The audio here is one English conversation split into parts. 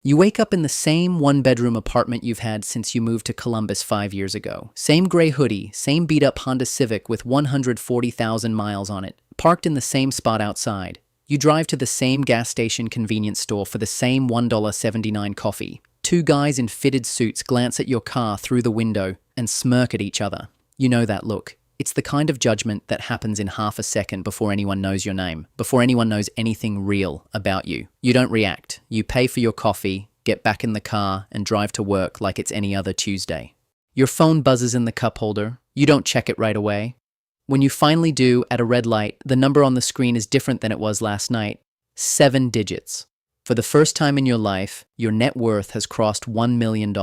You wake up in the same one-bedroom apartment you've had since you moved to Columbus 5 years ago. Same gray hoodie, same beat-up Honda Civic with 140,000 miles on it, parked in the same spot outside. You drive to the same gas station convenience store for the same $1.79 coffee. Two guys in fitted suits glance at your car through the window and smirk at each other. You know that look. It's the kind of judgment that happens in half a second before anyone knows your name, before anyone knows anything real about you. You don't react. You pay for your coffee, get back in the car, and drive to work like it's any other Tuesday. Your phone buzzes in the cup holder. You don't check it right away. When you finally do, at a red light, the number on the screen is different than it was last night. 7 digits. For the first time in your life, your net worth has crossed $1 million.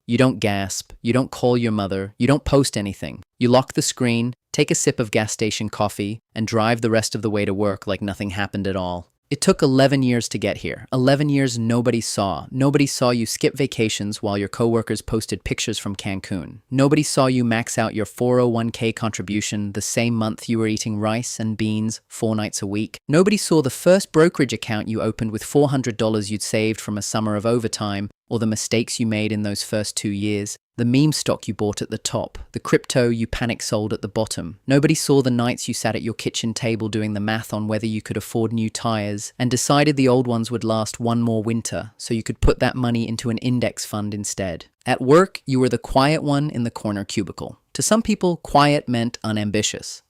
You don't gasp, you don't call your mother, you don't post anything. You lock the screen, take a sip of gas station coffee, and drive the rest of the way to work like nothing happened at all. It took 11 years to get here. 11 years nobody saw. Nobody saw you skip vacations while your coworkers posted pictures from Cancun. Nobody saw you max out your 401k contribution the same month you were eating rice and beans 4 nights a week. Nobody saw the first brokerage account you opened with $400 you'd saved from a summer of overtime, or the mistakes you made in those first 2 years. The meme stock you bought at the top, the crypto you panic sold at the bottom. Nobody saw the nights you sat at your kitchen table doing the math on whether you could afford new tires and decided the old ones would last one more winter so you could put that money into an index fund instead. At work, you were the quiet one in the corner cubicle. To some people, quiet meant unambitious.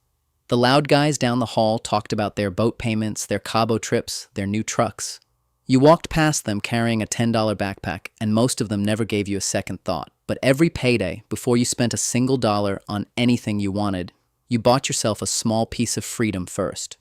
The loud guys down the hall talked about their boat payments, their Cabo trips, their new trucks. You walked past them carrying a $10 backpack, and most of them never gave you a second thought. But every payday, before you spent a single dollar on anything you wanted, you bought yourself a small piece of freedom first.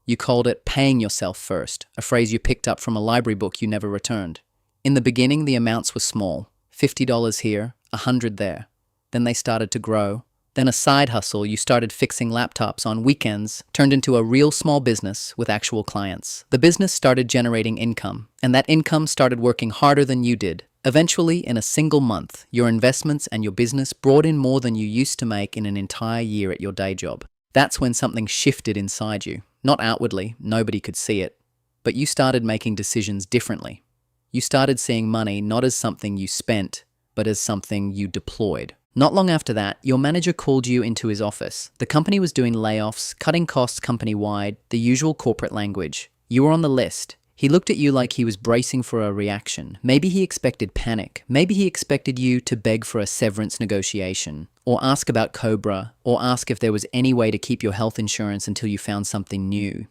You called it paying yourself first, a phrase you picked up from a library book you never returned. In the beginning, the amounts were small, $50 here, $100 there. Then they started to grow. Then a side hustle, you started fixing laptops on weekends, turned into a real small business with actual clients. The business started generating income, and that income started working harder than you did. Eventually, in a single month, your investments and your business brought in more than you used to make in an entire year at your day job. That's when something shifted inside you. Not outwardly, nobody could see it, but you started making decisions differently. You started seeing money not as something you spent, but as something you deployed. Not long after that, your manager called you into his office. The company was doing layoffs, cutting costs company-wide, the usual corporate language. You were on the list. He looked at you like he was bracing for a reaction. Maybe he expected panic. Maybe he expected you to beg for a severance negotiation, or ask about Cobra, or ask if there was any way to keep your health insurance until you found something new.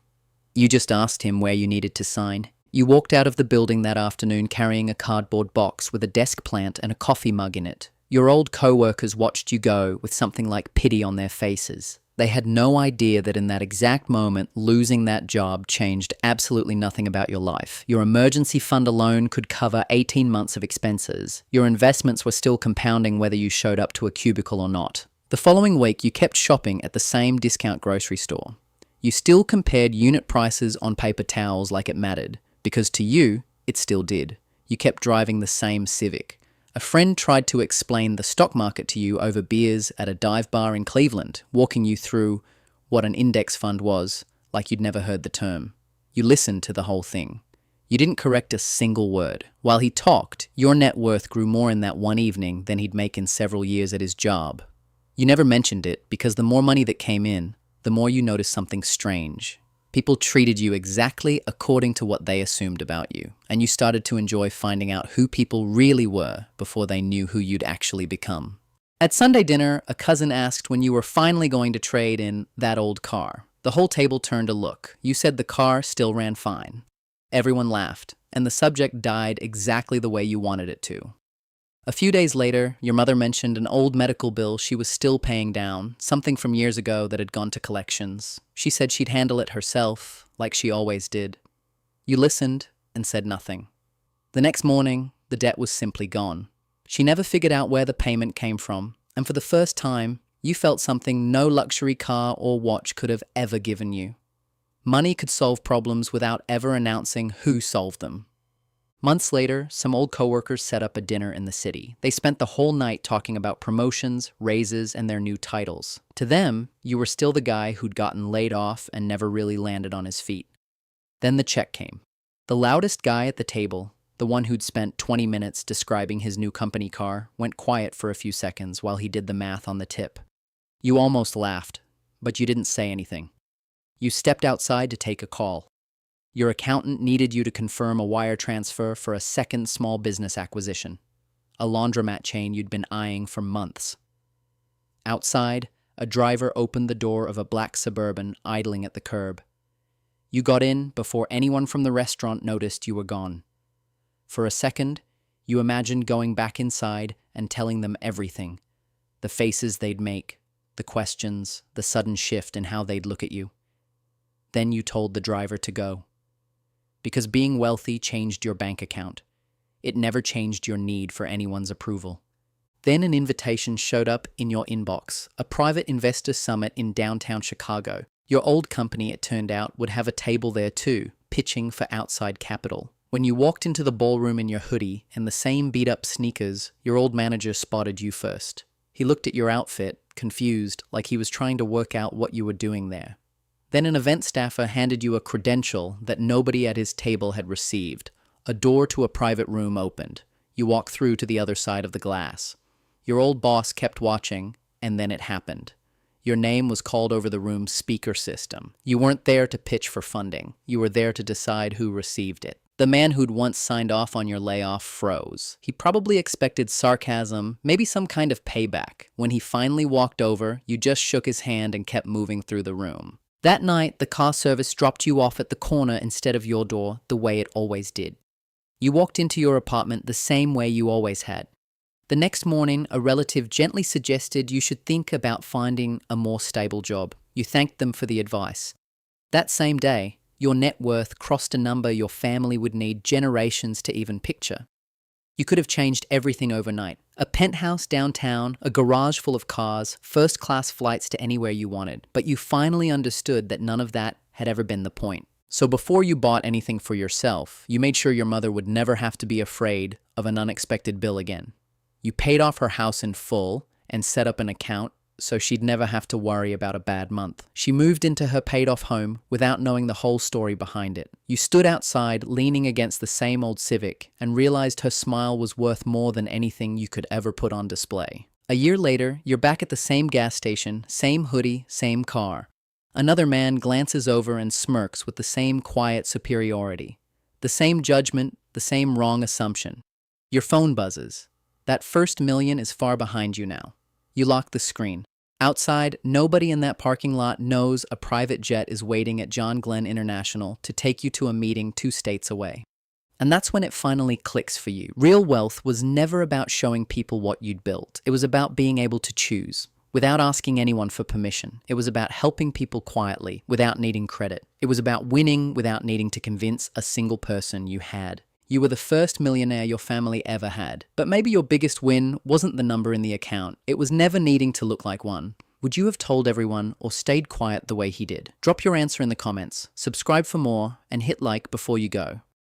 You just asked him where you needed to sign. You walked out of the building that afternoon carrying a cardboard box with a desk plant and a coffee mug in it. Your old co-workers watched you go with something like pity on their faces. They had no idea that in that exact moment, losing that job changed absolutely nothing about your life. Your emergency fund alone could cover 18 months of expenses. Your investments were still compounding whether you showed up to a cubicle or not. The following week, you kept shopping at the same discount grocery store. You still compared unit prices on paper towels like it mattered, because to you, it still did. You kept driving the same Civic. A friend tried to explain the stock market to you over beers at a dive bar in Cleveland, walking you through what an index fund was, like you'd never heard the term. You listened to the whole thing. You didn't correct a single word. While he talked, your net worth grew more in that one evening than he'd make in several years at his job. You never mentioned it because the more money that came in, the more you noticed something strange. People treated you exactly according to what they assumed about you, and you started to enjoy finding out who people really were before they knew who you'd actually become. At Sunday dinner, a cousin asked when you were finally going to trade in that old car. The whole table turned to look. You said the car still ran fine. Everyone laughed, and the subject died exactly the way you wanted it to. A few days later, your mother mentioned an old medical bill she was still paying down, something from years ago that had gone to collections. She said she'd handle it herself, like she always did. You listened and said nothing. The next morning, the debt was simply gone. She never figured out where the payment came from, and for the first time, you felt something no luxury car or watch could have ever given you. Money could solve problems without ever announcing who solved them. Months later, some old coworkers set up a dinner in the city. They spent the whole night talking about promotions, raises, and their new titles. To them, you were still the guy who'd gotten laid off and never really landed on his feet. Then the check came. The loudest guy at the table the one who'd spent 20 minutes describing his new company car, went quiet for a few seconds while he did the math on the tip. You almost laughed, but you didn't say anything. You stepped outside to take a call. Your accountant needed you to confirm a wire transfer for a second small business acquisition, a laundromat chain you'd been eyeing for months. Outside, a driver opened the door of a black Suburban idling at the curb. You got in before anyone from the restaurant noticed you were gone. For a second, you imagined going back inside and telling them everything, the faces they'd make, the questions, the sudden shift in how they'd look at you. Then you told the driver to go. Because being wealthy changed your bank account. It never changed your need for anyone's approval. Then an invitation showed up in your inbox, a private investor summit in downtown Chicago. Your old company, it turned out, would have a table there too, pitching for outside capital. When you walked into the ballroom in your hoodie and the same beat-up sneakers, your old manager spotted you first. He looked at your outfit, confused, like he was trying to work out what you were doing there. Then an event staffer handed you a credential that nobody at his table had received. A door to a private room opened. You walked through to the other side of the glass. Your old boss kept watching, and then it happened. Your name was called over the room's speaker system. You weren't there to pitch for funding. You were there to decide who received it. The man who'd once signed off on your layoff froze. He probably expected sarcasm, maybe some kind of payback. When he finally walked over, you just shook his hand and kept moving through the room. That night, the car service dropped you off at the corner instead of your door, the way it always did. You walked into your apartment the same way you always had. The next morning, a relative gently suggested you should think about finding a more stable job. You thanked them for the advice. That same day, your net worth crossed a number your family would need generations to even picture. You could have changed everything overnight. A penthouse downtown, a garage full of cars, first-class flights to anywhere you wanted. But you finally understood that none of that had ever been the point. So before you bought anything for yourself, you made sure your mother would never have to be afraid of an unexpected bill again. You paid off her house in full and set up an account so she'd never have to worry about a bad month. She moved into her paid-off home without knowing the whole story behind it. You stood outside leaning against the same old Civic and realized her smile was worth more than anything you could ever put on display. A year later, you're back at the same gas station, same hoodie, same car. Another man glances over and smirks with the same quiet superiority. The same judgment, the same wrong assumption. Your phone buzzes. That first million is far behind you now. You lock the screen. Outside, nobody in that parking lot knows a private jet is waiting at John Glenn International to take you to a meeting 2 states away. And that's when it finally clicks for you. Real wealth was never about showing people what you'd built. It was about being able to choose, without asking anyone for permission. It was about helping people quietly, without needing credit. It was about winning without needing to convince a single person you had. You were the first millionaire your family ever had. But maybe your biggest win wasn't the number in the account. It was never needing to look like one. Would you have told everyone or stayed quiet the way he did? Drop your answer in the comments, subscribe for more, and hit like before you go.